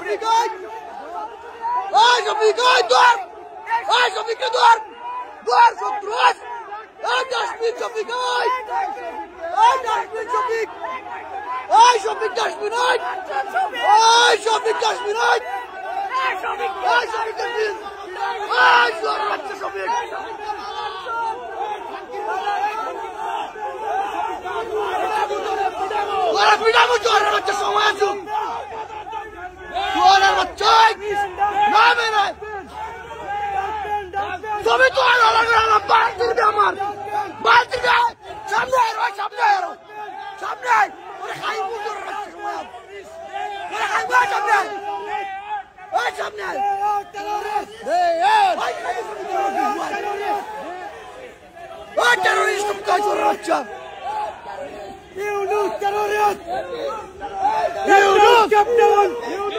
Şafikay! Ay Şafikay dur! Ay Şafikay dur! Dur Şafikay! Ay Daşmin Şafikay! Ay Daşmin Şafik! Ay Şafik Daşmin ay! Ay Şafik Daşmin ay! Ay Şafik Daşmin! Ay Şafik Şafik! Ora pidamo giorno bacha সময় আছে তোরার বাচ্চাই না মেরে তুমি তো আর লাগা না বাদ দিবি আমার বাদ দিবি সামনে আয় সামনে আয় ওরে খাই বুঝর বাচ্চা সময় ওরে খাই বা সামনে আয় ওই সামনে আয় ওই টেররিস্ট তুমি কাজ করে বাচ্চা You lose, terrorist! You lose, captain!